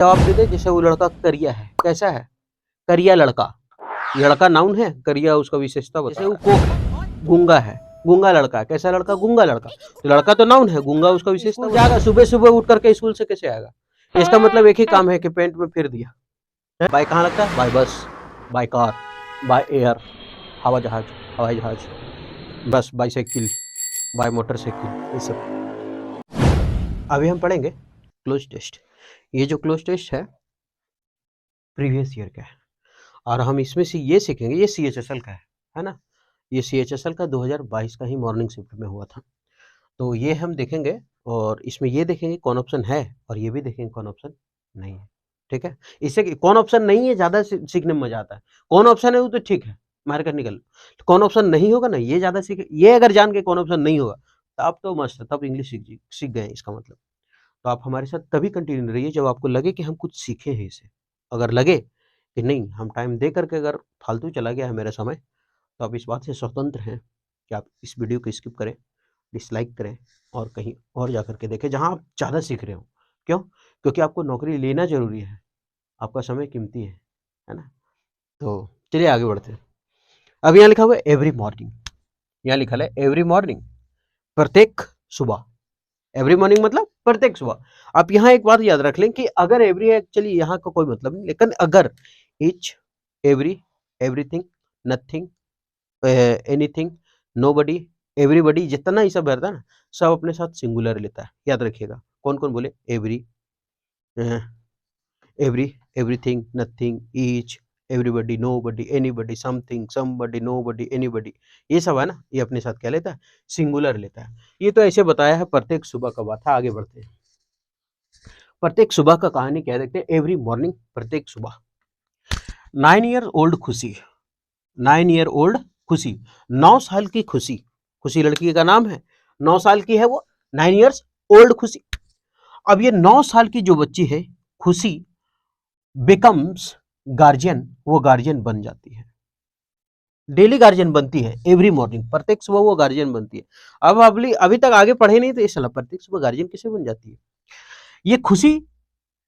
जवाब दे दे जैसे वो लड़का करिया है, कैसा है? करिया लड़का, लड़का नाउन है, करिया उसका विशेषता बता। जैसे वो कोक है, गूंगा है, गूंगा लड़का, कैसा लड़का? गूंगा लड़का। तो लड़का तो नाउन है, गूंगा उसका विशेषता। जाएगा सुबह सुबह उठ करके स्कूल से कैसे आएगा? इसका मतलब एक ही काम है कि पेंट में फेर दिया। बाय कहाँ लगता है? बाय बस, बाय कार, बाय एयर, हवा जहाज, हवाई जहाज, बस, बाईसाइकिल, बाय मोटरसाइकिल, ये सब। अभी हम पढ़ेंगे क्लोज टेस्ट। ये जो क्लोज टेस्ट है प्रीवियस ईयर का है और हम इसमें से ये सीखेंगे, ये CHSL का है ना? ये CHSL का 2022 का ही मॉर्निंग शिफ्ट में हुआ था। तो ये हम देखेंगे और इसमें ये देखेंगे कौन ऑप्शन है और ये भी देखेंगे कौन ऑप्शन नहीं है। ठीक है? इससे कौन ऑप्शन नहीं है ज़्यादा सीखने में मजा आता है। कौन ऑप्शन है वो तो ठीक है, मार कर निकल। तो कौन ऑप्शन नहीं होगा ना, ये ज़्यादा सीखे। ये अगर जान के कौन ऑप्शन नहीं होगा तब तो मस्त है, तब इंग्लिश सीख गए इसका मतलब। तो आप हमारे साथ तभी कंटिन्यू रहिए जब आपको लगे कि हम कुछ सीखे हैं इसे। अगर लगे कि नहीं, हम टाइम दे करके अगर फालतू चला गया है मेरा समय, तो आप इस बात से स्वतंत्र हैं कि आप इस वीडियो को स्किप करें, डिसलाइक करें और कहीं और जा करके देखें जहां आप ज़्यादा सीख रहे हो। क्यों? क्योंकि आपको नौकरी लेना ज़रूरी है, आपका समय कीमती है ना? तो चलिए आगे बढ़ते हैं। अब यहाँ लिखा हुआ है एवरी मॉर्निंग, यहाँ लिखा है एवरी मॉर्निंग, प्रत्येक सुबह। एवरी मॉर्निंग मतलब प्रत्येक सुबह। आप यहाँ एक बात याद रख लें कि अगर एवरी है, एक्चुअली यहाँ का कोई मतलब नहीं, लेकिन अगर each, every, everything, nothing, anything, nobody, everybody, जितना ही सब रहता है ना, सब अपने साथ सिंगुलर लेता है। याद रखिएगा। कौन कौन बोले? Every, every, everything, nothing, each, everybody, nobody, anybody, something, somebody, nobody, anybody, ये सब है ना, ये अपने साथ क्या लेता है? सिंगुलर लेता है। ये तो ऐसे बताया है प्रत्येक सुबह का बात है। आगे बढ़ते हैं। प्रत्येक सुबह का कहानी क्या देखते हैं? एवरी मॉर्निंग, प्रत्येक सुबह। 9 ईयर ओल्ड खुशी, 9 ईयर ओल्ड खुशी, 9 साल की खुशी। खुशी लड़की का नाम है, 9 साल की है वो, 9 ईयर्स ओल्ड खुशी। अब ये 9 साल की जो बच्ची है खुशी बिकम्स गार्जियन, वो गार्जियन बन जाती है। डेली गार्जियन बनती है, एवरी मॉर्निंग, प्रत्येक सुबह वो गार्जियन बनती है। अब अभी तक आगे पढ़े नहीं तो ये सलाह, प्रत्येक सुबह गार्जियन कैसे बन जाती है? ये खुशी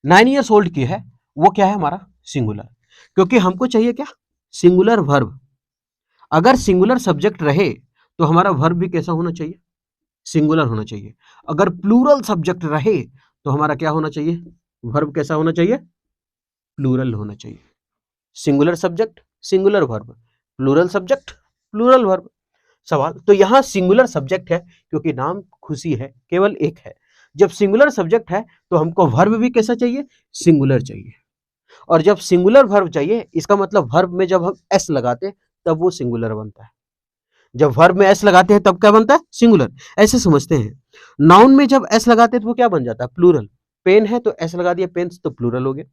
9 ईयर्स ओल्ड की है, वो क्या है हमारा? सिंगुलर। क्योंकि हमको चाहिए क्या? Singular verb. अगर सिंगुलर सब्जेक्ट रहे तो हमारा वर्ब भी कैसा होना चाहिए? सिंगुलर होना चाहिए। अगर प्लूरल सब्जेक्ट रहे तो हमारा क्या होना चाहिए? वर्ब कैसा होना चाहिए? प्लूरल होना चाहिए। Singular subject, singular verb, plural subject, plural verb. सवाल तो यहां सिंगुलर सब्जेक्ट है क्योंकि नाम खुशी है, केवल एक है। जब सिंगुलर सब्जेक्ट है तो हमको वर्ब भी कैसा चाहिए? सिंगुलर चाहिए। और जब सिंगुलर वर्ब चाहिए, इसका मतलब वर्ब में जब हम एस लगाते हैं तब वो सिंगुलर बनता है। जब वर्ब में एस लगाते हैं तब क्या बनता है? सिंगुलर। ऐसे समझते हैं। नाउन में जब एस लगाते हैं तो वो क्या बन जाता है? प्लूरल। पेन है तो एस लगा दिया, पेन्स, तो प्लूरल हो गया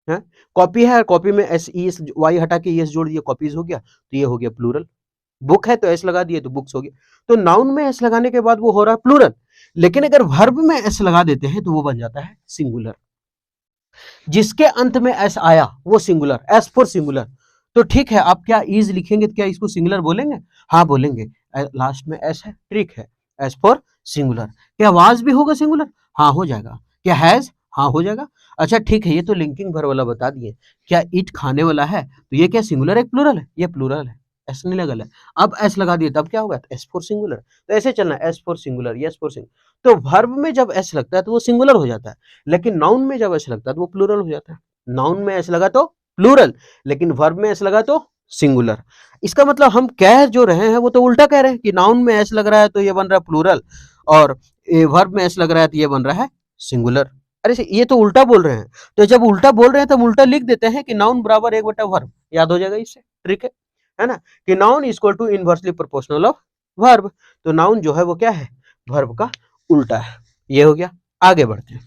है। कॉपी है, कॉपी में एस ई एस वाई हटा के एस जोड़ दिया, कॉपीज हो गया, तो ये हो गया प्लूरल। बुक है तो एस लगा दिए तो बुक्स हो गया। तो नाउन में एस लगाने के बाद वो हो रहा है प्लूरल, लेकिन अगर वर्ब में एस लगा देते हैं तो वो बन जाता है सिंगुलर। जिसके अंत में एस आया वो सिंगुलर, एस फॉर सिंगुलर। तो ठीक है, आप क्या इज लिखेंगे तो क्या इसको सिंगुलर बोलेंगे? हाँ बोलेंगे। लास्ट में एस है, ठीक है, एस फॉर सिंगुलर। क्या वाज भी होगा सिंगुलर? हाँ हो जाएगा। क्या हैज? हाँ हो जाएगा। अच्छा ठीक है, ये तो लिंकिंग वर्ब वाला बता दिए। क्या इट खाने वाला है तो ये क्या सिंगुलर है प्लूरल है? ये प्लूरल है, एस नहीं लगा है। अब एस लगा दिए तब क्या होगा? S for singular. तो ऐसे चलना, S for singular, yes for singular. तो वर्ब में जब एस लगता है तो वो सिंगुलर हो जाता है, लेकिन नाउन में जब एस लगता है तो वो प्लूरल हो जाता है। नाउन में एस लगा तो प्लूरल, लेकिन वर्ब में एस लगा तो सिंगुलर। इसका मतलब हम कह जो रहे हैं वो तो उल्टा कह रहे हैं कि नाउन में एस लग रहा है तो ये बन रहा है प्लूरल और वर्ब में एस लग रहा है तो ये बन रहा है सिंगुलर। अरे ये तो उल्टा बोल रहे हैं। तो जब उल्टा बोल रहे हैं तो हम उल्टा लिख देते हैं कि नाउन बराबर 1/वर्ब। याद हो जाएगा इससे, ट्रिक है ना, कि noun equal to inversely proportional of verb. तो नाउन जो है वो क्या है? वर्ब का उल्टा है। ये हो गया। आगे बढ़ते हैं।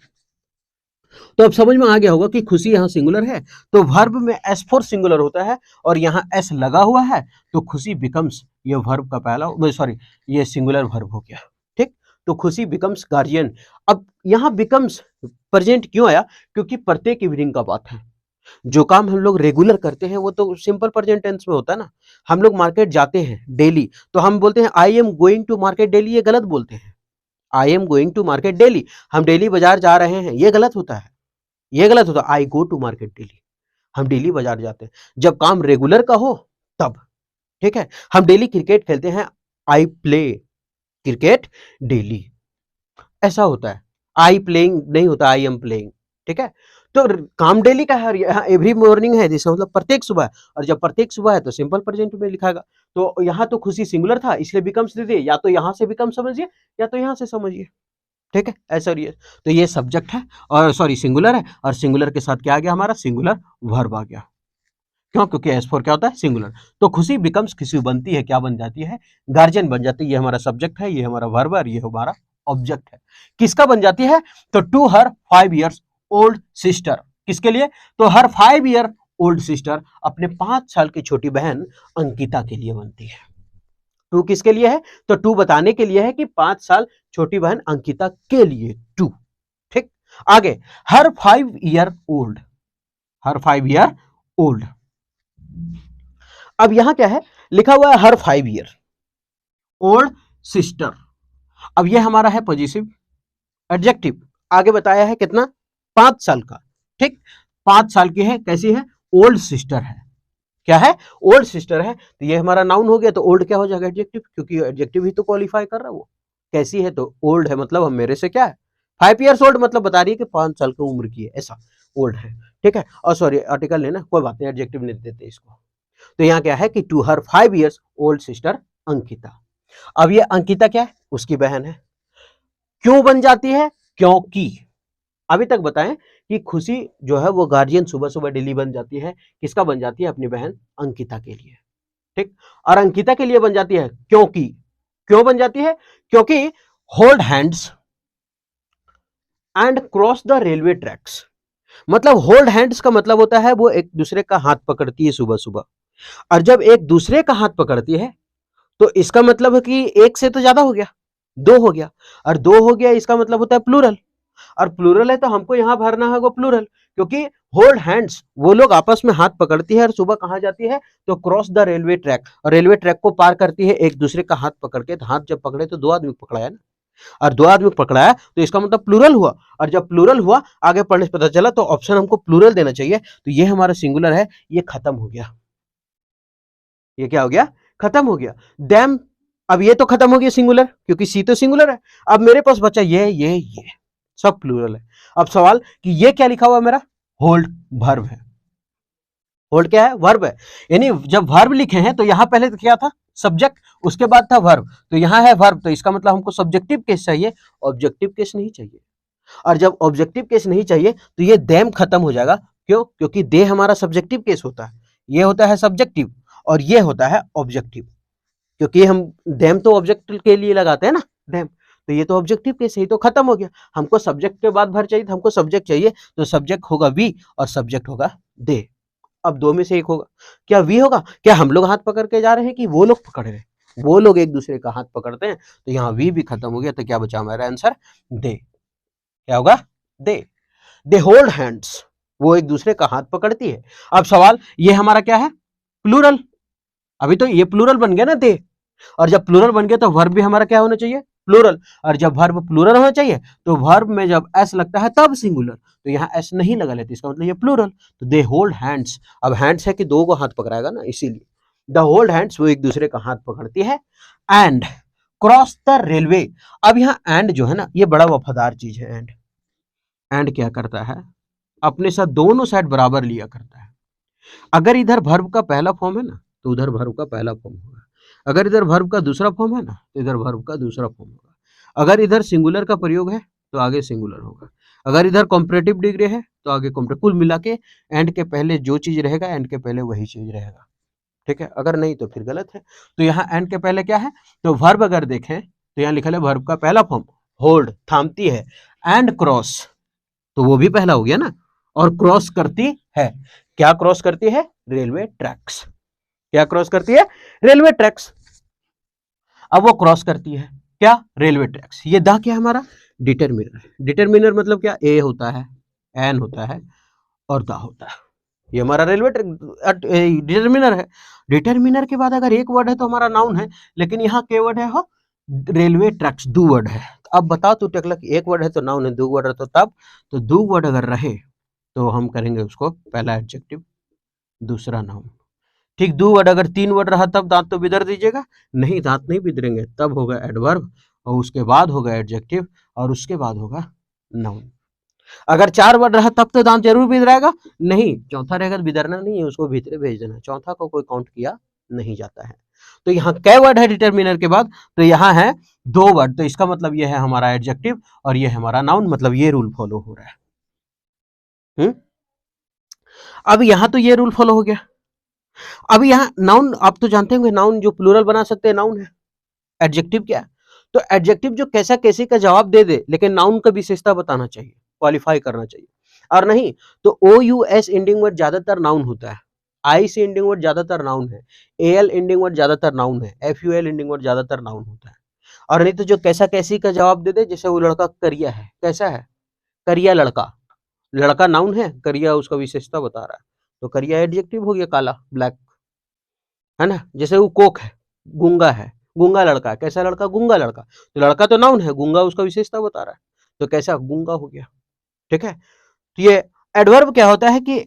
तो अब समझ में आ गया होगा कि खुशी यहाँ सिंगुलर है तो वर्ब में एस फॉर सिंगुलर होता है और यहाँ एस लगा हुआ है तो खुशी बिकम्स, ये वर्ब का पहला, सॉरी, ये सिंगुलर वर्ब हो गया। ठीक, तो खुशी बिकम्स गार्जियन। अब यहाँ बिकम्स प्रेजेंट क्यों आया? क्योंकि प्रत्येक इवनिंग का बात है। जो काम हम लोग रेगुलर करते हैं वो तो सिंपल प्रेजेंट टेंस में होता है ना। हम लोग मार्केट जाते हैं डेली तो हम बोलते हैं I am going to market daily, ये गलत बोलते हैं। I am going to market daily, हम डेली बाजार जा रहे हैं, ये गलत होता है। ये गलत होता, आई गो टू मार्केट डेली, हम डेली बाजार जाते हैं। जब काम रेगुलर का हो तब, ठीक है। हम डेली क्रिकेट खेलते हैं, आई प्ले क्रिकेट डेली, ऐसा होता है। आई प्लेइंग नहीं होता, आई एम प्लेइंग, ठीक है। तो काम डेली का है, यहाँ एवरी मॉर्निंग है, जिसका मतलब प्रत्येक सुबह है, और जब प्रत्येक सुबह है तो सिंपल प्रेजेंट में लिखाएगा। तो यहाँ तो खुशी सिंगुलर था, इसलिए बिकम्स दे दिए, या तो यहाँ से बिकम समझिए या तो यहाँ से समझिए, ठीक है, ऐसा। और ये तो ये सब्जेक्ट है, और सॉरी सिंगुलर है, और सिंगुलर के साथ क्या आ गया हमारा, सिंगुलर वर्ब आ गया। क्यों? क्योंकि एस फोर क्या होता है, सिंगुलर। तो खुशी बिकम्स खुशी बनती है, क्या बन जाती है, गार्जियन बन जाती है। ये हमारा सब्जेक्ट है, ये हमारा वर्ब है, और ये हमारा ऑब्जेक्ट है। किसका बन जाती है, तो to her 5 years old sister. किसके लिए, तो हर 5 year ओल्ड सिस्टर, अपने 5 साल की छोटी बहन अंकिता के लिए बनती है। टू किसके लिए है, तो टू बताने के लिए है कि 5 साल छोटी बहन अंकिता के लिए, टू, ठीक। आगे, हर 5 year ओल्ड, हर 5 year ओल्ड। अब यहां क्या है, लिखा हुआ है हर 5 year ओल्ड सिस्टर। अब ये हमारा है पॉजिटिव एडजेक्टिव, आगे बताया है कितना, 5 साल का, ठीक। 5 साल की है, कैसी है, ओल्ड सिस्टर है। क्या है, ओल्ड सिस्टर है। तो ये हमारा नाउन हो गया, तो ओल्ड क्या हो जाएगा, एडजेक्टिव, क्योंकि एडजेक्टिव ही तो क्वालिफाई कर रहा है वो। कैसी है, तो ओल्ड है, मतलब हम मेरे से क्या है, 5 years ओल्ड, मतलब बता रही है कि 5 साल की उम्र की है, ऐसा ओल्ड है, ठीक है। और सॉरी आर्टिकल है ना, कोई बात नहीं, एडजेक्टिव नहीं देते इसको। तो यहाँ क्या है कि to her 5 years old sister Ankita. अब ये अंकिता क्या है, उसकी बहन है। क्यों बन जाती है, क्योंकि अभी तक बताएं कि खुशी जो है वो गार्जियन सुबह सुबह डेली बन जाती है, किसका बन जाती है, अपनी बहन अंकिता के लिए, ठीक। और अंकिता के लिए बन जाती है क्योंकि, क्यों बन जाती है, क्योंकि hold hands and cross the railway tracks. मतलब होल्ड हैंड्स का मतलब होता है वो एक दूसरे का हाथ पकड़ती है सुबह सुबह, और जब एक दूसरे का हाथ पकड़ती है तो इसका मतलब है कि एक से तो ज्यादा हो गया, दो हो गया, और दो हो गया इसका मतलब होता है प्लूरल, और प्लूरल है तो हमको यहां भरना है वो प्लूरल, क्योंकि होल्ड हैंड्स वो लोग आपस में हाथ पकड़ती है और सुबह कहां जाती है, तो क्रॉस द रेलवे ट्रैक, और रेलवे ट्रैक को पार करती है एक दूसरे का हाथ पकड़ के। तो हाथ जब पकड़े तो दो आदमी पकड़ाया ना, और दो आदमी पकड़ाया तो इसका मतलब प्लूरल हुआ, और जब प्लूरल हुआ आगे पढ़ने से पता चला तो ऑप्शन हमको प्लूरल देना चाहिए। तो ये हमारा सिंगुलर है, ये खत्म हो गया, ये क्या हो गया, खत्म हो गया। डैम, अब ये तो खत्म हो गया सिंगुलर, क्योंकि सी तो सिंगुलर है। अब मेरे पास बचा ये सब प्लूरल है। अब सवाल कि ये क्या लिखा हुआ है मेरा, होल्ड वर्ब है। होल्ड क्या है, वर्ब है। यानी जब वर्ब लिखे हैं तो यहां पहले तो क्या था, सब्जेक्ट, उसके बाद था वर्ब, तो यहां है वर्ब, तो इसका मतलब हमको सब्जेक्टिव केस चाहिए, ऑब्जेक्टिव केस नहीं चाहिए। और जब ऑब्जेक्टिव केस नहीं चाहिए तो ये देम खत्म हो जाएगा। क्यों, क्योंकि दे हमारा सब्जेक्टिव केस होता है, ये होता है सब्जेक्टिव, और ये होता है ऑब्जेक्टिव। क्योंकि हम देम तो ऑब्जेक्ट के लिए लगाते हैं ना, देम, तो ये तो ऑब्जेक्टिव केस है, तो खत्म हो गया। हमको सब्जेक्ट के बाद भर चाहिए, तो हमको सब्जेक्ट चाहिए, तो सब्जेक्ट होगा वी और सब्जेक्ट होगा दे। अब दो में से एक होगा, क्या वी होगा, क्या हम लोग हाथ पकड़ के जा रहे हैं कि वो लोग पकड़ रहे हैं, वो लोग एक दूसरे का हाथ पकड़ते हैं, तो यहाँ वी भी खत्म हो गया। तो क्या बचा हमारा आंसर, दे। क्या होगा, दे, दे होल्ड हैंड्स, वो एक दूसरे का हाथ पकड़ती है। अब सवाल, ये हमारा क्या है, प्लूरल, अभी तो ये प्लूरल बन गया ना दे, और जब प्लूरल बन गया तो वर्ब भी हमारा क्या होना चाहिए, प्लूरल, और जब वर्ब प्लूरल होना चाहिए तो वर्ब में जब एस लगता है तब सिंगुलर, तो यहाँ एस नहीं लगा लेते, इसका मतलब ये प्लूरल। तो दे होल्ड हैंड्स, अब हैंड्स है कि दो को हाथ पकड़ाएगा ना, इसीलिए द होल्ड हैंड्स, वो एक दूसरे का हाथ पकड़ती है। And cross the railway. अब यहाँ एंड जो है ना, ये बड़ा वफादार चीज है। एंड क्या करता है, अपने साथ दोनों साइड बराबर लिया करता है। अगर इधर वर्ब का पहला फॉर्म है ना, तो उधर वर्ब का पहला फॉर्म होगा। अगर इधर वर्ब का दूसरा फॉर्म है ना, तो इधर वर्ब का दूसरा फॉर्म होगा। अगर इधर सिंगुलर का प्रयोग है तो आगे सिंगुलर होगा। अगर इधर कॉम्परेटिव डिग्री है तो आगे कॉम्परेटिव। कुल मिला के एंड के पहले जो चीज रहेगा, एंड के पहले वही चीज रहेगा, ठीक है। अगर नहीं तो फिर गलत है। तो यहाँ एंड के पहले क्या है, तो वर्ब अगर देखें तो यहाँ लिखा है वर्ब का पहला फॉर्म होल्ड, थामती है, एंड क्रॉस, तो वो भी पहला हो गया ना, और क्रॉस करती है, क्या क्रॉस करती है, रेलवे ट्रैक्स। क्या क्रॉस करती है, रेलवे ट्रैक्स। अब वो क्रॉस करती है क्या, रेलवे ट्रैक्स। ये दा क्या हमारा, डिटरमिनर है। डिटरमिनर मतलब क्या, ए होता है, एन होता है, और दा होता है। ये हमारा रेलवे डिटरमिनर है। डिटरमिनर के बाद अगर एक वर्ड है तो हमारा नाउन है, लेकिन यहाँ के वर्ड है, हो रेलवे ट्रैक्स, दो वर्ड है। तो अब बताओ तू टेकलक, एक वर्ड है तो नाउन है, दो वर्ड है तो तब, तो दो वर्ड अगर रहे तो हम करेंगे उसको पहला एडजेक्टिव, दूसरा नाउन। ठीक, 2 वर्ड अगर 3 वर्ड रहा तब दांत तो बिदर दीजिएगा, नहीं दांत नहीं बिदरेंगे, तब होगा एडवर्ब और उसके बाद होगा एडजेक्टिव और उसके बाद होगा नाउन। अगर 4 वर्ड रहा तब तो दांत जरूर बिदराएगा, नहीं चौथा रहेगा तो बिदरना नहीं है, उसको भीतरे भेज देना, चौथा को कोई काउंट किया नहीं जाता है। तो यहाँ कै वर्ड है डिटर्मिनर के बाद, तो यहाँ है 2 वर्ड, तो इसका मतलब ये है हमारा एडजेक्टिव और ये हमारा नाउन, मतलब ये रूल फॉलो हो रहा है। अब यहाँ तो ये रूल फॉलो हो गया। अब यहाँ नाउन, आप तो जानते होंगे नाउन जो प्लूरल बना सकते हैं नाउन है। एडजेक्टिव क्या है? तो एडजेक्टिव जो कैसा कैसे का जवाब दे दे, लेकिन नाउन का विशेषता बताना चाहिए, क्वालिफाई करना चाहिए। और नहीं तो ओ यू एस एंडिंग वर्ड ज्यादातर नाउन होता है, आई से एंडिंग वर्ड ज्यादातर नाउन है, ए एल एंडिंग वर्ड ज्यादातर नाउन है, F U L ending word ज्यादातर नाउन होता है। और नहीं तो जो कैसा कैसी का जवाब दे दे, जैसे वो लड़का करिया है, कैसा है? करिया लड़का, लड़का नाउन है, करिया उसका विशेषता बता रहा है, तो करिया एडजेक्टिव हो गया, काला ब्लैक, है ना। जैसे वो कोक है, गूंगा है, गूंगा लड़का, कैसा लड़का? गूंगा लड़का, तो लड़का तो नाउन है, गूंगा उसका विशेषता बता रहा है, तो कैसा? गूंगा हो गया। ठीक है, तो ये एडवर्ब क्या होता है कि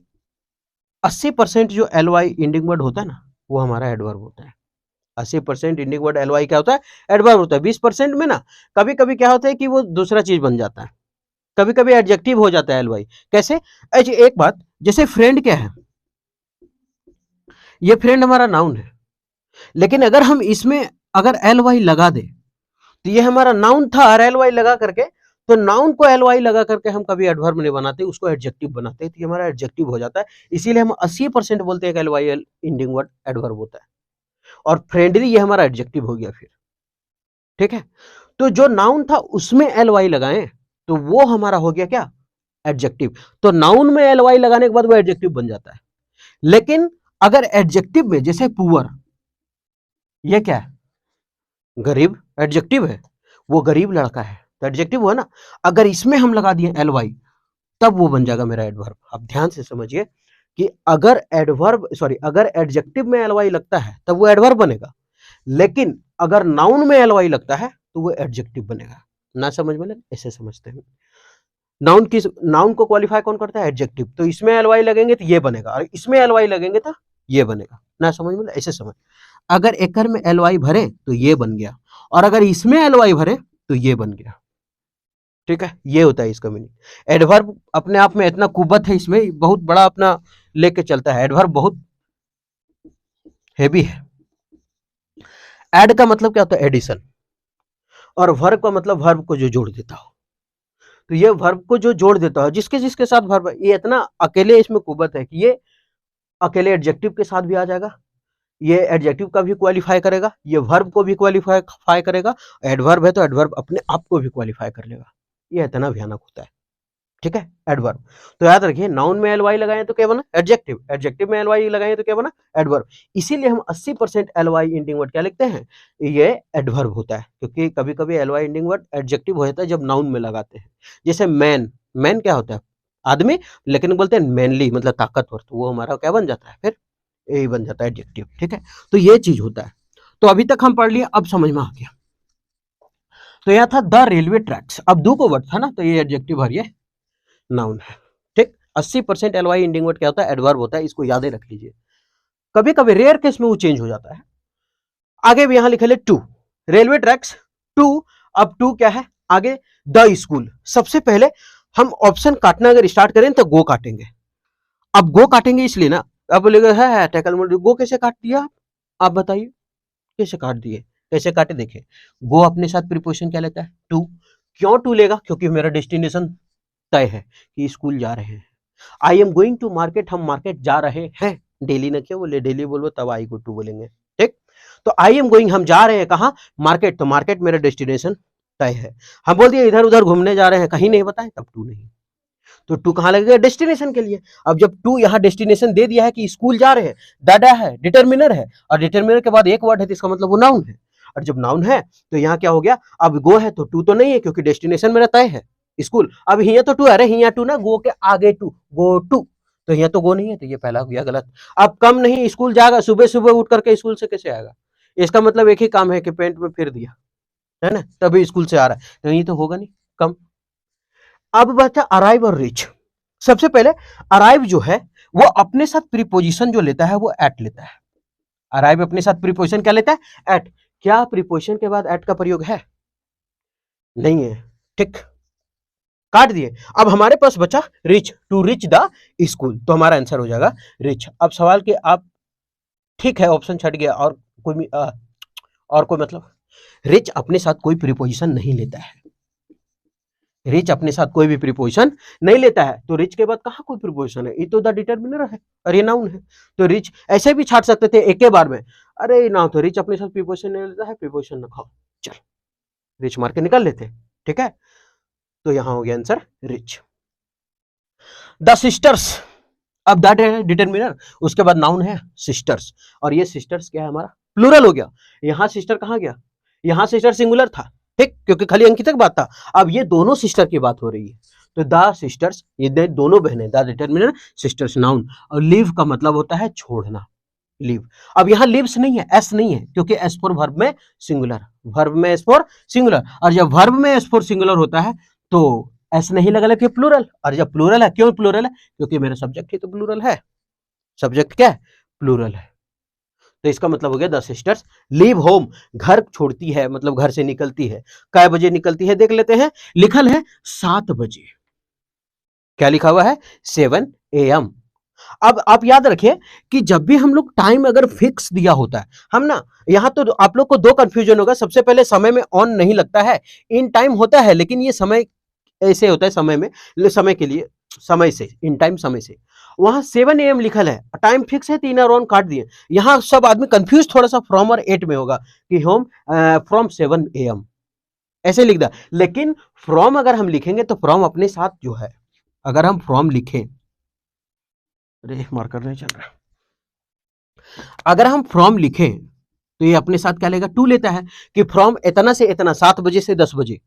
80% जो एल वाई इंडिंग वर्ड होता है ना, वो हमारा एडवर्ब होता है। 80% इंडिंग वर्ड एल वाई क्या होता है? एडवर्ब होता है। 20% में ना कभी कभी क्या होता है कि वो दूसरा चीज बन जाता है, कभी कभी एडजेक्टिव हो जाता है एल वाई। कैसे? अच्छा एक बात, जैसे फ्रेंड क्या है? ये फ्रेंड हमारा नाउन है, लेकिन अगर हम इसमें अगर एल वाई लगा दे, तो ये हमारा नाउन था और एल वाई लगा करके, तो नाउन को एल वाई लगा करके हम कभी एडवर्ब नहीं बनाते, उसको एडजेक्टिव बनाते हैं, तो ये हमारा एडजेक्टिव हो जाता है। इसीलिए हम 80% बोलते हैं कि L Y L ending word adverb होता है, और फ्रेंडली ये हमारा एडजेक्टिव हो गया फिर। ठीक है, तो जो नाउन था उसमें एल वाई लगाएं तो वो हमारा हो गया क्या? एडजेक्टिव। तो नाउन में एल वाई लगाने के बाद वो एडजेक्टिव बन जाता है। लेकिन अगर एडजेक्टिव में, जैसे पुअर, ये क्या है? गरीब, एडजेक्टिव है, वो गरीब लड़का है, तो एडजेक्टिव हुआ ना। अगर इसमें हम लगा दिए एल वाई, तब वो बन जाएगा मेरा एडवर्ब। आप ध्यान से समझिए कि अगर एडवर्ब सॉरी अगर एडजेक्टिव में एल वाई लगता है तब वो एडवर्ब बनेगा, लेकिन अगर नाउन में एल वाई लगता है तो वो एडजेक्टिव बनेगा। ना समझ में लगे? ऐसे समझते हैं। नाउन को क्वालिफाई कौन करता है? एडजेक्टिव। तो इसमें एल वाई लगेंगे तो ये बनेगा, और इसमें एल वाई लगेंगे तो ये बनेगा। ना समझ में? ऐसे समझ, अगर एकर में एल वाई भरे तो ये बन गया, और अगर इसमें एल वाई भरे तो ये बन गया। ठीक है, ये होता है इसका मीनिंग। एडवर्ब अपने आप में इतना कुव्वत है, इसमें बहुत बड़ा अपना लेके चलता है। एडवर्ब बहुत हैवी है। एड का मतलब क्या होता है? एडिशन। और वर्ब का मतलब वर्ब को जो जोड़ देता हो, तो ये वर्ब को जो जोड़ देता हो, जिसके जिसके साथ वर्ब, ये इतना अकेले इसमें कुव्वत है कि ये अकेले एडजेक्टिव के साथ भी आ जाएगा, ये एडजेक्टिव का भी क्वालिफाई करेगा, ये वर्ब को भी क्वालिफाई करेगा, एडवर्ब है तो एडवर्ब अपने आप को भी क्वालिफाई कर लेगा। ये इतना भयानक होता है। ठीक है, एडवर्ब। तो याद रखिए, नाउन में एल वाई लगाए तो क्या बना? एडजेक्टिव। एडजेक्टिव में एल वाई लगाए तो क्या बना? एडवर्ब। इसीलिए हम 80% एल वाई इंडिंग वर्ड क्या लिखते हैं? ये एडवर्ब होता है, क्योंकि कभी कभी L Y ending word adjective हो जाता है जब नाउन में लगाते हैं। जैसे मैन, मैन क्या होता है? आदमी, लेकिन बोलते हैं मैनली मतलब ताकतवर, तो वो हमारा क्या बन जाता है? फिर यही बन जाता है एडजेक्टिव। ठीक है, तो ये चीज होता है। तो अभी तक हम पढ़ लिए, अब समझ में आ गया। तो यह था द रेलवे ट्रैक्स। अब दो को वर्ड था ना, तो ये एडजेक्टिव और ये नाउन है। ठीक, 80% एल वाई इंडिंग वर्ड क्या होता है? एडवर्ब होता है, इसको याद रख लीजिए। कभी कभी रेयर केस में वो चेंज हो जाता है। आगे भी यहां लिखे ले टू, रेलवे ट्रैक्स टू। अब टू क्या है आगे? The school. सबसे पहले हम ऑप्शन काटना अगर स्टार्ट करें तो गो काटेंगे। अब गो काटेंगे इसलिए ना, अब बोलेगा है टैकल मोड, गो कैसे काट दिया आप बताइए? कैसे काट दिए? कैसे काटे देखे। गो अपने साथ प्रीपोजिशन क्या लेता है? टू। क्यों टू लेगा? क्योंकि मेरा डेस्टिनेशन तय है कि स्कूल जा रहे हैं। I am going to market, हम मार्केट जा रहे हैं। डेली ना क्यों बोले, डेली बोलो तब आई गो टू बोलेंगे। ठीक, तो आई एम गोइंग, हम जा रहे हैं कहाँ? मार्केट। तो मार्केट मेरा डेस्टिनेशन तय है। हम बोल दिए इधर उधर घूमने जा रहे हैं, कहीं नहीं बताए, तब टू नहीं। तो टू कहाँ लगेगा? डेस्टिनेशन के लिए। अब जब टू यहाँ डेस्टिनेशन दे दिया है कि स्कूल जा रहे हैं, दादा है, डिटर्मिनर है, और डिटर्मिनर के बाद एक वर्ड है तो इसका मतलब वो नाउन है। और जब नाउन है तो यहाँ क्या हो गया? अब गो है तो टू तो नहीं है, क्योंकि डेस्टिनेशन मेरा तय है स्कूल। अब हिया तो टू, अरे हिया टू ना, गो के आगे टू, गो टू, तो यहाँ तो गो नहीं है, तो ये पहला हो गया गलत। अब कम नहीं, स्कूल जाएगा, सुबह सुबह उठ करके स्कूल से कैसे आएगा? इसका मतलब एक ही काम है कि पेंट में फिर दिया है ना, तभी स्कूल से आ रहा है, तो ये तो होगा नहीं, कम। अब बचा अराइव और रीच। सबसे पहले अराइव जो है वो अपने साथ प्रीपोजिशन जो लेता है वो एट लेता है। अराइव अपने साथ प्रीपोजिशन क्या लेता है? एट। क्या प्रीपोजिशन के बाद एट का प्रयोग है? नहीं है, ठीक, काट दिए। अब हमारे पास बचा reach, to reach the school, तो हमारा आंसर हो जाएगा रिच। अब सवाल के आप, ठीक है ऑप्शन छट गया, और कोई मतलब, रिच अपने साथ कोई प्रीपोजिशन नहीं लेता है। रिच अपने साथ कोई भी प्रीपोजिशन नहीं लेता है, तो रिच के बाद कहां कोई प्रीपोजिशन है? ये तो द डिटरमिनर है और ये नाउन है। तो रिच ऐसे भी छाट सकते थे एक के बार में, अरे ना तो रिच अपने साथ प्रीपोजिशन नहीं लेता है, प्रीपोजिशन न खाओ, चल रिच मार के निकल लेते, ठीक है। तो यहां हो गया आंसर रिच। द सिस्टर्स, अब दैट है डिटरमिनर, उसके बाद नाउन है सिस्टर्स, और ये सिस्टर्स क्या है हमारा? प्लूरल हो गया। यहां सिस्टर कहां गया? यहां सिस्टर सिंगुलर था, ठीक, क्योंकि खाली अंकिता की बात था। अब ये दोनों सिस्टर की बात हो रही है, तो द सिस्टर्स, ये दोनों बहनें, द डिटरमिनर सिस्टर्स नाउन, और लीव का मतलब होता है छोड़ना, लीव। अब यहां लिव्स नहीं है, एस नहीं है, क्योंकि एस फॉर वर्ब में सिंगुलर, वर्ब में एस फॉर सिंगुलर, और जब वर्ब में एस फॉर सिंगुलर होता है तो एस नहीं लगा लेके प्लूरल, और जब प्लूरल है, क्यों प्लूरल है? क्योंकि मेरा सब्जेक्ट ही तो प्लूरल है, सब्जेक्ट क्या है? प्लूरल है। तो इसका मतलब हो गया द सिस्टर्स लीव होम, घर छोड़ती है मतलब घर से निकलती है। कै बजे निकलती है देख लेते हैं, लिखल है 7 बजे, क्या लिखा हुआ है? 7 AM। अब आप याद रखिए कि जब भी हम लोग टाइम अगर फिक्स दिया होता है, हम ना, यहां तो आप लोग को दो कंफ्यूजन होगा। सबसे पहले समय में ऑन नहीं लगता है, इन टाइम होता है, लेकिन ये समय ऐसे होता है, समय में, समय के लिए, समय से, इन टाइम समय से। वहां 7 AM लिखल है, टाइम फिक्स है, 3 और ऑन काट दिए। यहां सब आदमी कंफ्यूज थोड़ा सा फ्रॉम और 8 में होगा कि होम फ्रॉम 7 AM ऐसे लिख दा। लेकिन फ्रॉम अगर हम लिखेंगे तो फ्रॉम अपने साथ जो है, अगर हम फ्रॉम लिखें, अरे मार्कर नहीं चल रहा, अगर हम फ्रॉम लिखें तो ये अपने साथ क्या लेगा? टू लेता है, कि फ्रॉम इतना से इतना, 7 बजे से 10 बजे,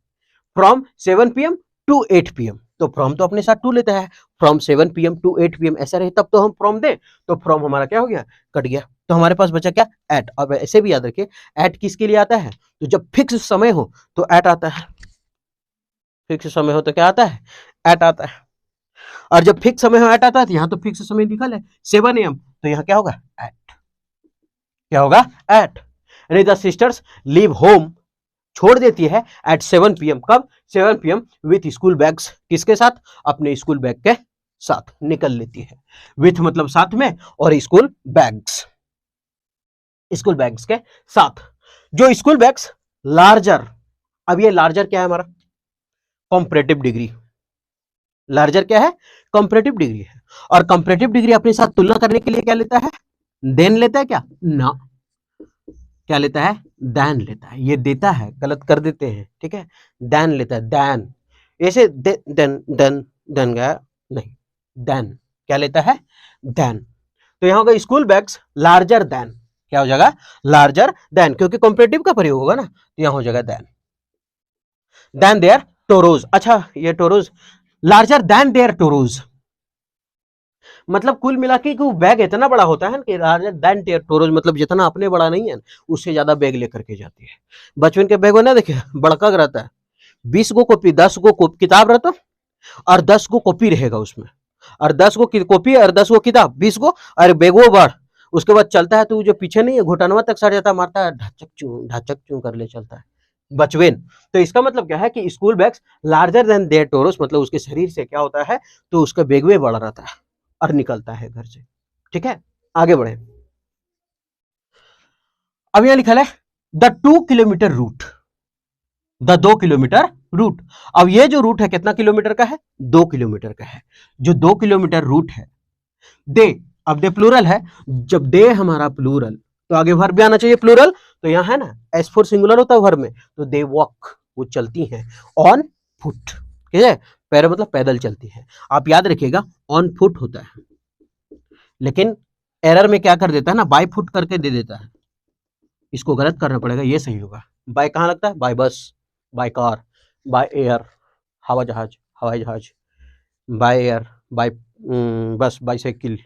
फ्रॉम 7 PM टू 8 PM, तो फ्रॉम तो अपने साथ टू लेता है, फ्रॉम 7 PM टू 8 PM ऐसा रहे तब तो हम फ्रॉम दें, तो फ्रॉम हमारा क्या हो गया? कट गया। तो हमारे पास बचा क्या? एट। अब ऐसे भी याद रखिए, एट किसके लिए आता है? तो जब फिक्स समय हो तो एट आता है, फिक्स समय हो तो क्या आता है? एट आता है। और जब फिक्स समय हो एट आता है, तो यहाँ तो फिक्स समय लिखल है 7 AM, तो यहाँ क्या होगा? एट। क्या होगा? एट। यानी द सिस्टर्स लीव होम, छोड़ देती है एट 7 PM। कब? 7 PM विथ स्कूल बैग्स, किसके साथ? अपने स्कूल बैग के साथ निकल लेती है। विथ मतलब साथ में, और स्कूल बैग्स, स्कूल बैग्स के साथ। जो स्कूल बैग्स लार्जर, अब ये लार्जर क्या है हमारा? Comparative degree. लार्जर क्या है? कॉम्परेटिव डिग्री है, और कॉम्परेटिव डिग्री अपने साथ तुलना करने के लिए क्या लेता है? देन लेता है क्या? ना, क्या लेता है? दैन लेता है। ये देता है, गलत कर देते हैं, ठीक है, दैन लेता है, दैन, ऐसे देन देन देन गया नहीं, दैन क्या लेता है? दैन। तो यहां होगा स्कूल बैग्स लार्जर दैन, क्या हो जाएगा? लार्जर दैन, क्योंकि कॉम्परेटिव का प्रयोग होगा ना, तो यहां हो जाएगा दैन। दैन देयर टोरोज, अच्छा ये टोरोज, लार्जर दैन देयर टोरोज, मतलब कुल मिला के वो बैग इतना बड़ा होता है कि लार्जर दैन देयर टोरोज, मतलब जितना अपने बड़ा नहीं है, उससे ज्यादा बैग लेकर के जाती है। बचपन के बैग हो ना, देखिए बड़का रहता है, 20 गो कॉपी, 10 गो किताब रहता, और 10 गो कॉपी रहेगा उसमें, और 10 गो कॉपी और 10 गो किताब, 20 गो, और बेगो बढ़, उसके बाद चलता है तो जो पीछे नहीं है घुटनवा तक सड़ जाता, मारता है ढाचक चू कर ले चलता है बचवेन। तो इसका मतलब क्या है कि school bags larger than their torsos, मतलब उसके शरीर से क्या होता है, तो उसका बेगवे बढ़ रहता है और निकलता है घर से, ठीक है। आगे बढ़े, अब यहां लिखा है the 2 kilometre route, the 2 kilometre route. अब ये जो रूट है कितना किलोमीटर का है? 2 किलोमीटर का है। जो 2 किलोमीटर रूट है, दे, अब दे प्लूरल है, जब दे हमारा प्लूरल तो आगे वर्ब भी आना चाहिए प्लूरल, तो यहां है ना एस फोर सिंगुलर होता है वर्ब में, तो दे वॉक, वो चलती हैं ऑन फुट, ठीक है, पैर मतलब पैदल चलती है। आप याद रखिएगा ऑन फुट होता है, लेकिन एरर में क्या कर देता है ना, बाय फुट करके दे देता है, इसको गलत करना पड़ेगा, ये सही होगा। बाय कहां लगता है? बाय बस, बाय कार, बाय एयर, हवा जहाज, हवाई जहाज, बाय एयर, बाय बस, बाईसाइकिल,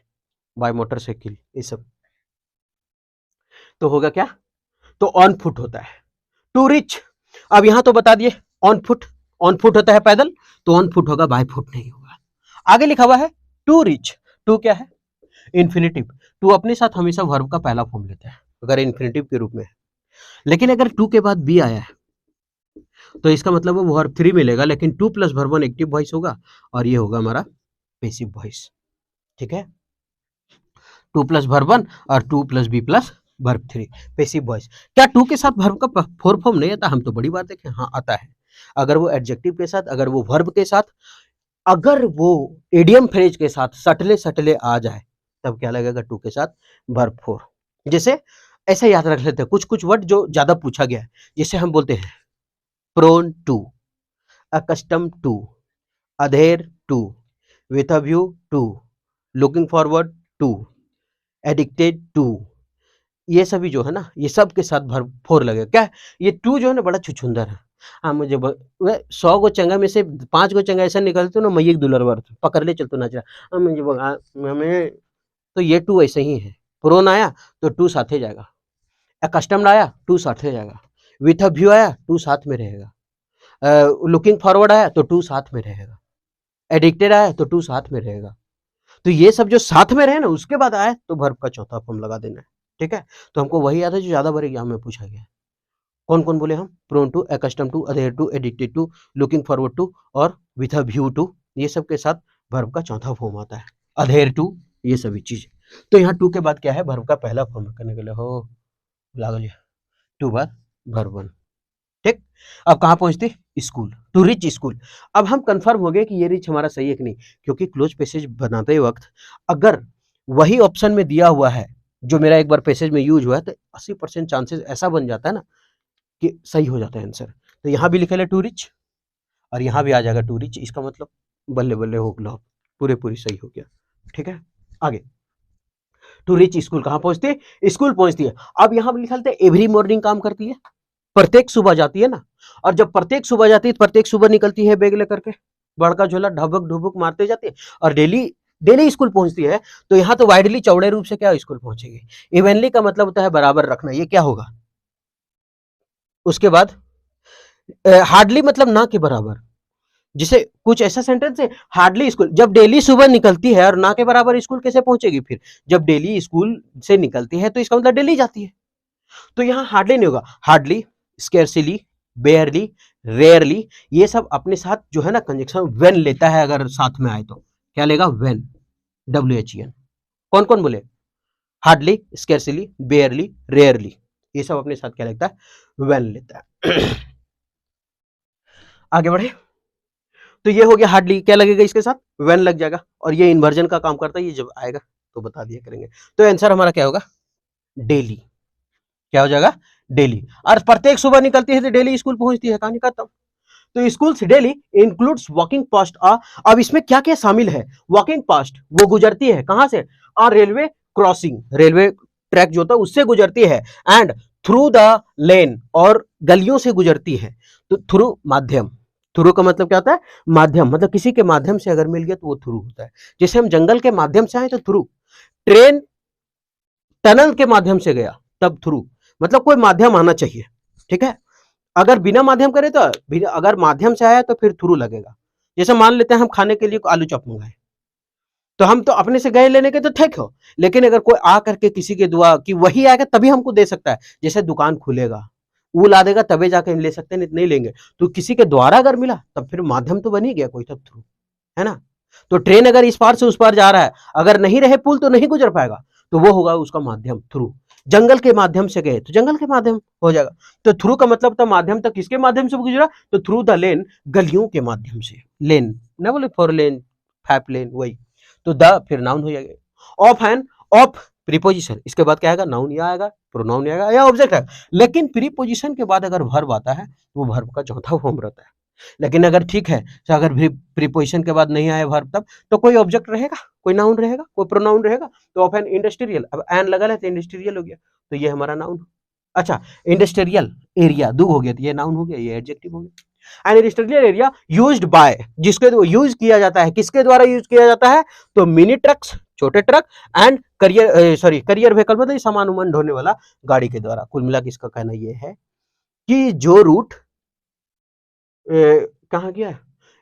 बाय मोटरसाइकिल, ये सब तो होगा क्या? तो ऑन फुट होता है। टू रिच, अब यहां तो बता दिए ऑन फुट, ऑन फुट होता है पैदल, तो ऑन फुट होगा, बाय फुट नहीं होगा। आगे लिखा हुआ है टू रिच। टू क्या है? इन्फिनिटिव। टू अपने साथ हमेशा वर्ब का पहला फॉर्म लेता है अगर इन्फिनिटिव के रूप में है। लेकिन अगर टू के बाद बी आया है तो इसका मतलब वो वर्ब थ्री मिलेगा, लेकिन to plus verb one active voice होगा और ये होगा हमारा पैसिव वॉइस। ठीक है, टू प्लस वर्ब वन और to plus be plus verb three, passive voice. क्या टू के साथ वर्ब का फोर फॉर्म नहीं आता? हम तो बड़ी बात देखें, हाँ आता है। अगर वो एडजेक्टिव के साथ, अगर वो वर्ब के साथ, अगर वो इडियम फ्रेज के साथ सटले सटले आ जाए तब क्या लगेगा? टू के साथ वर्ब फोर। जैसे ऐसे याद रख लेते हैं कुछ कुछ वर्ड जो ज्यादा पूछा गया है। जैसे हम बोलते हैं prone to, accustom to, adhere to, with a view to, looking forward to, addicted to. ये सभी जो है ना, ये सब के साथ वर्ब फोर लगेगा। क्या है? ये टू जो है ना बड़ा छुछुंदर है। हाँ मुझे 100 गो चंगा में से 5 गो चंगा ऐसा निकलते ना, मैं एक दुलरवर पकड़ ले चलतो नाच रहा मुझे हमें। तो ये टू ऐसे ही है। प्रोन आया तो टू साथे जाएगा, अकस्टम्ड आया टू साथे जाएगा, विथ अ व्यू आया टू साथ में रहेगा, लुकिंग फॉरवर्ड आया तो टू साथ में रहेगा, एडिक्टेड आया तो टू साथ में रहेगा। तो ये सब जो साथ में रहे ना उसके बाद आए तो वर्ब का चौथा फॉर्म लगा देना है। ठीक है, तो हमको वही याद है जो ज्यादा बार एग्जाम में पूछा गया है। कौन कौन बोले हम? Prone to, accustom to, adhere to, addicted to, looking forward to और विथ अ व्यू टू। ये सब के साथ वर्ब का चौथा फॉर्म आता है, अधेयर टू, ये सभी चीज। तो यहाँ टू के बाद क्या है? वर्ब का पहला फॉर्म करने के लिए हो लागल टू बाद वर्ब वन। ठीक, अब कहाँ पहुंचते? School, to reach school. अब हम कंफर्म हो गए कि ये रिच हमारा सही है कि नहीं, क्योंकि क्लोज पैसेज बनाते वक्त अगर वही ऑप्शन में दिया हुआ है जो मेरा एक बार पैसेज में यूज हुआ है तो 80% चांसेस ऐसा बन जाता है ना कि सही हो जाता है आंसर। तो यहाँ भी लिखे ले टू रिच और यहाँ भी आ जाएगा टू रिच। इसका मतलब बल्ले बल्ले हो गया, पूरे पूरी सही हो गया। ठीक है, आगे टू रिच स्कूल कहाँ पहुंचती है? स्कूल पहुंचती है। अब यहाँ लिखा है एवरी मॉर्निंग काम करती है, प्रत्येक सुबह जाती है ना। और जब प्रत्येक सुबह जाती है, प्रत्येक सुबह निकलती है बैग लेकर के, बड़का झोला ढबक ढुबक मारते जाती है और डेली डेली स्कूल पहुंचती है। तो यहाँ तो वाइडली चौड़े रूप से क्या स्कूल पहुंचेगी। इवनली का मतलब होता है बराबर रखना, ये क्या होगा? उसके बाद हार्डली मतलब ना के बराबर। जिसे कुछ ऐसा सेंटेंस है हार्डली स्कूल, जब डेली सुबह निकलती है और ना के बराबर स्कूल कैसे पहुंचेगी? फिर जब डेली स्कूल से निकलती है तो इसका मतलब डेली जाती है। तो यहाँ हार्डली नहीं होगा, हार्डली, स्केर्सली, बेयरली, रेयरली, ये सब अपने साथ जो है ना कंजक्शन व्हेन लेता है। अगर साथ में आए तो क्या लेगा? When, WHEN। कौन कौन बोले? हार्डली, स्केर्सली, बेयरली, रेयरली, ये सब अपने साथ क्या लेता है? व्हेन लेता है। आगे बढ़े तो ये हो गया हार्डली, क्या लगेगा इसके साथ? व्हेन लग जाएगा और ये इन्वर्जन का काम करता है, ये जब आएगा तो बता दिया करेंगे। तो आंसर हमारा क्या होगा? डेली। क्या हो जाएगा? डेली। और प्रत्येक सुबह निकलती है तो डेली स्कूल पहुंचती है, कहानी खत्म। तो school daily includes walking past a. अब इसमें क्या क्या शामिल है? वॉकिंग पास्ट, वो गुजरती है कहां से? और रेलवे क्रॉसिंग, रेलवे ट्रैक जो होता है उससे गुजरती है। एंड थ्रू द लेन, और गलियों से गुजरती है। तो थ्रू माध्यम, थ्रू का मतलब क्या होता है? माध्यम, मतलब किसी के माध्यम से अगर मिल गया तो वो थ्रू होता है। जैसे हम जंगल के माध्यम से आए तो थ्रू, ट्रेन टनल के माध्यम से गया तब थ्रू, मतलब कोई माध्यम आना चाहिए। ठीक है, अगर बिना माध्यम करे तो अगर माध्यम से आया तो फिर थ्रू लगेगा। जैसे मान लेते हैं हम खाने के लिए आलू चॉप मंगाए, तो हम तो अपने से गए लेने के तो ठीक हो, लेकिन अगर कोई आ करके किसी के दुआ कि वही आएगा तभी हमको दे सकता है। जैसे दुकान खुलेगा, वो ला देगा तभी जाके हम ले सकते हैं, नहीं लेंगे। तो किसी के द्वारा अगर मिला तब फिर माध्यम तो बन ही गया कोई, तब थ्रू, है ना। तो ट्रेन अगर इस पार से उस पार जा रहा है, अगर नहीं रहे पुल तो नहीं गुजर पाएगा, तो वो होगा उसका माध्यम थ्रू। जंगल के माध्यम से गए तो जंगल के माध्यम हो जाएगा। तो थ्रू का मतलब था माध्यम तक किसके माध्यम से गुजरा? तो थ्रू द लेन, गलियों के माध्यम से। लेन ना बोले फोर लेन, फाइव लेन, वही। तो द फिर नाउन हो जाएगा। ऑफ एंड ऑफ प्रीपोजिशन, इसके बाद क्या आएगा? नाउन या आएगा, प्रोनाउन आएगा या ऑब्जेक्ट है। लेकिन प्रीपोजिशन के बाद अगर वर्ब आता है तो वो वर्ब का चौथा फॉर्म रहता है। लेकिन अगर ठीक है तो अगर प्रीपोजिशन के बाद नहीं आए वर्ब तब तो कोई ऑब्जेक्ट रहेगा, कोई नाउन रहेगा, कोई प्रोनाउन रहेगा। तो ऑफ एन इंडस्ट्रियल, अब एन लगा है तो इंडस्ट्रियल हो गया, तो ये हमारा नाउन। अच्छा, इंडस्ट्रियल एरिया दो हो गया, तो ये नाउन हो गया, ये एडजेक्टिव हो गया। An industrial area used by, जिसके यूज किया जाता है, किसके द्वारा यूज किया जाता है? तो मिनी ट्रक्स, छोटे truck, and career career vehicle, मतलब सामान उमान ढोने वाला गाड़ी के द्वारा। कुल मिला के इसका कहना यह है कि जो रूट कहाँ गया?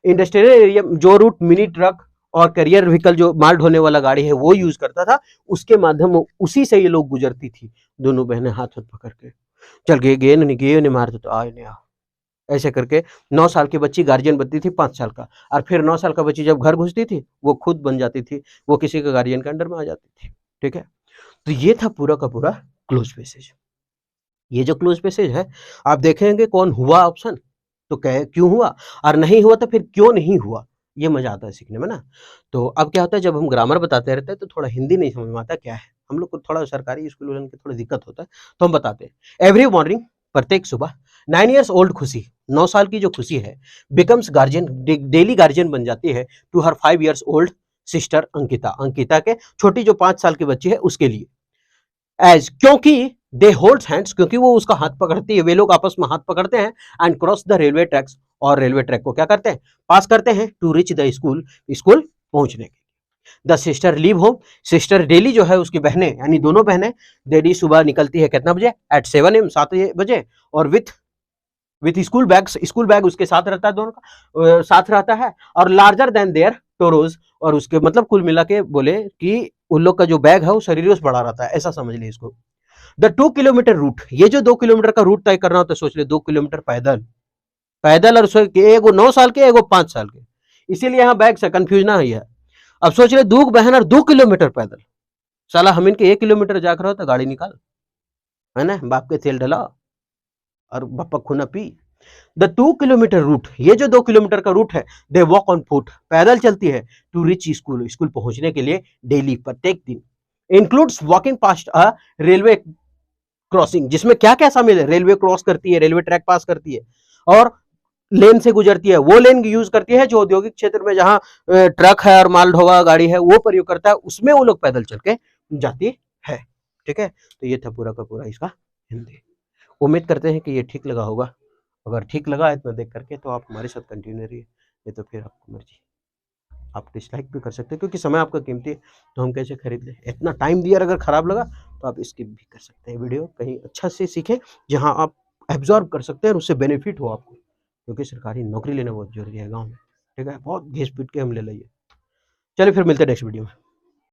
इंडस्ट्रियल एरिया, जो रूट मिनी ट्रक और कैरियर व्हीकल जो माल ढोने वाला गाड़ी है वो यूज करता था, उसके माध्यम उसी से ये लोग गुजरती थी, दोनों बहनें हाथ हाथ पकड़ के। चल गए नहीं मारते तो आए नहीं आ, ऐसे करके 9 साल की बच्ची गार्जियन बनती थी 5 साल का, और फिर 9 साल का बच्ची जब घर घुसती थी वो खुद बन जाती थी, वो किसी के गार्जियन के अंडर में आ जाती थी। ठीक है, तो ये था पूरा का पूरा क्लोज पैसेज। ये जो क्लोज पैसेज है, आप देखेंगे कौन हुआ ऑप्शन, तो क्यों हुआ, और नहीं हुआ तो फिर क्यों नहीं हुआ, ये मजा आता है सीखने में ना। तो अब क्या होता है, जब हम ग्रामर बताते रहते हैं तो थोड़ा हिंदी नहीं समझ में आता क्या है, हम लोग को थोड़ा सरकारी स्कूल वालों की थोड़ी दिक्कत होता है, तो हम बताते हैं। एवरी मॉर्निंग, प्रत्येक सुबह, 9 ईयर्स ओल्ड खुशी, 9 साल की जो खुशी है, बिकम्स गार्जियन, डेली गार्जियन बन जाती है to her 5 years old sister Ankita, Ankita के छोटी जो 5 साल की बच्ची है उसके लिए। एज, क्योंकि दे होल्ड हैंड्स, क्योंकि वो उसका हाथ पकड़ती है, वे लोग आपस में हाथ पकड़ते हैं, and cross the railway tracks, और रेलवे ट्रैक को क्या करते हैं, पास करते हैं, to reach the school, school पहुंचने के। The sister leave home, sister daily जो है उसकी बहनें, यानी दोनों बहनें, डेली सुबह निकलती है कितना बजे, एट 7 AM, 7 बजे, और with school bags, school bag उसके साथ रहता है, दोनों का साथ रहता है, और लार्जर देन देयर टोरोज, और उसके मतलब कुल मिला के बोले कि उन लोग का जो बैग है वो शरीर से बड़ा रहता है, ऐसा समझ ले इसको। द 2 किलोमीटर रूट, ये जो 2 किलोमीटर का रूट तय करना होता है, सोच ले 2 किलोमीटर पैदल, पैदल, और एगो 9 साल के, एगो 5 साल के, इसीलिए यहाँ बैग से कंफ्यूज ना हुई है। अब सोच ले, 2 बहन और 2 किलोमीटर पैदल, साला हम इनके 1 किलोमीटर जाकर रहो तो गाड़ी निकाल, है ना, बाप के तेल डला और बप्पा खुना पी। द 2 किलोमीटर रूट, ये जो 2 किलोमीटर का रूट है, दे वॉक ऑन फुट, पैदल चलती है, टू रीच स्कूल, स्कूल पहुंचने के लिए डेली, प्रत्येक दिन। इंक्लूड्स वॉकिंग पास्ट अ रेलवे क्रॉसिंग, जिसमें क्या क्या शामिल है, रेलवे क्रॉस करती है, रेलवे ट्रैक पास करती है, और लेन से गुजरती है, वो लेन यूज करती है जो औद्योगिक क्षेत्र में जहां ट्रक है और माल ढोवा गाड़ी है वो प्रयोग करता है, उसमें वो लोग पैदल चल के जाती है। ठीक है, तो ये था पूरा का पूरा इसका हिंदी। उम्मीद करते हैं कि ये ठीक लगा होगा, अगर ठीक लगा इतना देख करके तो आप हमारे साथ कंटिन्यू रहिए, नहीं तो फिर आपको मर्जी, आप डिसलाइक भी कर सकते हैं, क्योंकि समय आपका कीमती है, तो हम कैसे खरीद लें, इतना टाइम दिया, अगर खराब लगा तो आप स्किप भी कर सकते हैं वीडियो, कहीं अच्छा से सीखें जहां आप एब्जॉर्ब कर सकते हैं और उससे बेनिफिट हो आपको, क्योंकि सरकारी नौकरी लेना बहुत जरूरी है गाँव में। ठीक है, बहुत घिस पीट के हम ले लिए। चलिए फिर मिलते हैं नेक्स्ट वीडियो में।